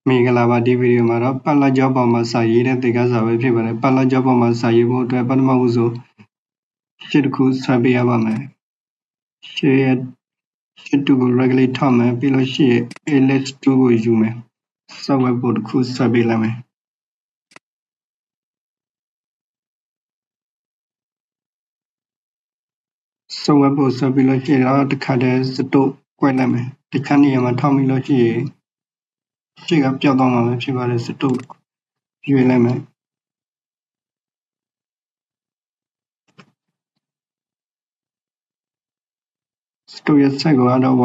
မင်္ဂလာပါဒီဗီဒီယိုမှာတော့ပတ်လတ်ကြောပေါ်မှာစာရေးတဲ့သင်ခန်းစာပဲဖြစ်ပါတယ်ပတ်လတ်ကြောပေါ်မှာစာရေးဖို့အတွက်ပထမဦးဆုံးရှစ်တစ်ခုဆွဲပေးရပါမယ်ရှစ်ရဲ့ရှစ်တူကို regulate ထောက်မယ်ပြီးလို့ရှိရင် ls2 ကိုယူမယ် software ပို့တစ်ခုဆွဲပေးလိုက်မယ်software ပို့ဆွဲပြီးလို့ရှိရင်တော့တစ်ခါတည်းစတုတ်ကွက်လိုက်မယ်ဒီခန်းနေရာမှာထောက်ပြီးလို့ရှိရင်ရှစ်ကပြောက်သွားမှာပဲဖြစ်ပါတယ်စတုတ်ရွေးလိုက်မယ်စတုတ်ရဲ့ size ကိုတော့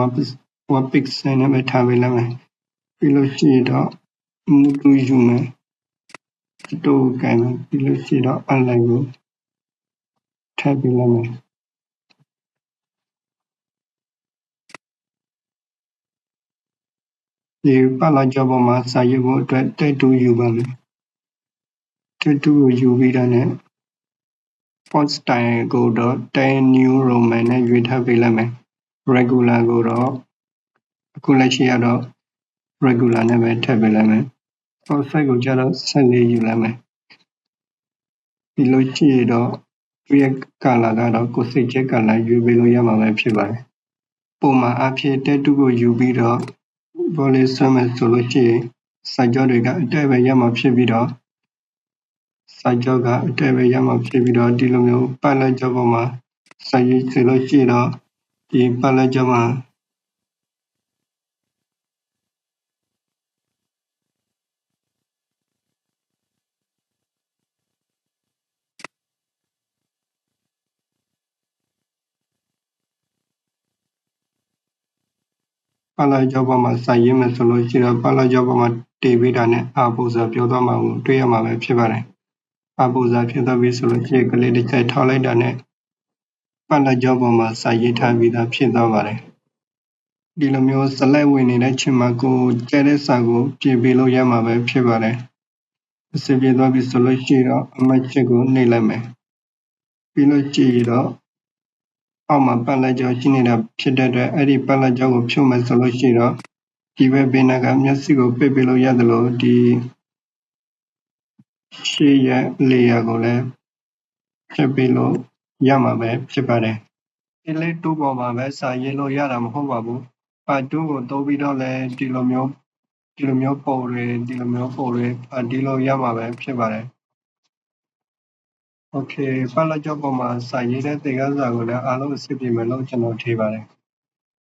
1 pixel နဲ့ပဲထားပေးလိုက်မယ်ပြီးလို့ရှိရင်တော့မူတူယူမယ်စတုတ်ကိုင်မယ်ပြီးလို့ရှိရင်တော့ align ကိုထည့်ပေးလိုက်မယ်ဒီပတ်လတ်ကြောပေါ်မှာစာရေးဖို့အတွက်တက်တူယူပါမယ်တက်တူကိုယူပြီးတော့ ਨੇ font style ကိုတော့ 10 new roman နဲ့ရွေးထားပေးလိုက်မယ် regular ကိုတော့အခုလက်ရှိကတော့ regular နဲ့ပဲထည့်ပေးလိုက်မယ် font size ကိုကျတော့14ယူလိုက်မယ်ပြီးလို့ရှိရင်တော့သူရဲ့ color ကတော့ကိုယ်စိတ်ကျ color ရွေးပေးလို့ရမှာပဲဖြစ်ပါတယ်ပုံမှန်အဖြစ်တက်တူကိုယူပြီးတော့ဘောလေးဆွဲမယ်ဆိုလို့ရှိရင်စာကြောတွေကအတက်ပဲရမှာဖြစ်ပြီးတော့စာကြောကအတက်ပဲရမှာဖြစ်ပြီးတော့ဒီလိုမျိုးပတ်လတ်ကြောပေါ်မှာစာရေးဆိုလို့ရှိရင်တော့ဒီပတ်လတ်ကြောမှာပတ်လတ်ကြောပေါ်မှာစာရေးမယ်ဆိုလို့ရှိရင်ပတ်လတ်ကြောပေါ်မှာတေပေးတာနဲ့အပူစာပြောသွားမှာကိုတွေ့ရမှာပဲဖြစ်ပါတယ်အပူစာဖြစ်သွားပြီဆိုလို့ရှိရင်ကလေးတစ်ချက်ထောက်လိုက်တာနဲ့ပတ်လတ်ကြောပေါ်မှာစာရေးထားပြီးသားဖြစ်သွားပါတယ်ဒီလိုမျိုးစလက်ဝင်နေတဲ့ချိန်မှာကိုကျဲတဲ့စာကိုပြင်ပေးလို့ရမှာပဲဖြစ်ပါတယ်အစစ်ပြေသွားပြီဆိုလို့ရှိရင်တော့အမှတ်ချက်ကိုနှိပ်လိုက်မယ်ပြီးလို့ရှိရင်တော့အောက်မှာပတ်လတ်ကြောရှိနေတာဖြစ်တဲ့အတွက်အဲ့ဒီပတ်လတ်ကြောကိုဖြုတ်မယ်ဆိုလို့ရှိရင်တော့ဒီဘက်ဘေးနားကမျက်စိကိုပိတ်ပေးလို့ရတယ်လို့ဒီရှေ့ရဲ့ layer ကိုလည်းဖြတ်ပေးလို့ရမှာပဲဖြစ်ပါတယ်ဒီလေး2ပေါ်မှာပဲစာရေးလို့ရတာမဟုတ်ပါဘူးpart 2ကိုသုံးပြီးတော့လည်းဒီလိုမျိုးပုံတွေဒီလိုမျိုးပုံတွေဒီလိုရမှာပဲဖြစ်ပါတယ်โอเคပတ်လတ်ကြောပေါ်မှာစာရေးတဲ့သင်ခန်းစာကိုလည်းအားလုံးအဆင်ပြေမယ်လို့ကျွန်တော်ထင်ပါတယ်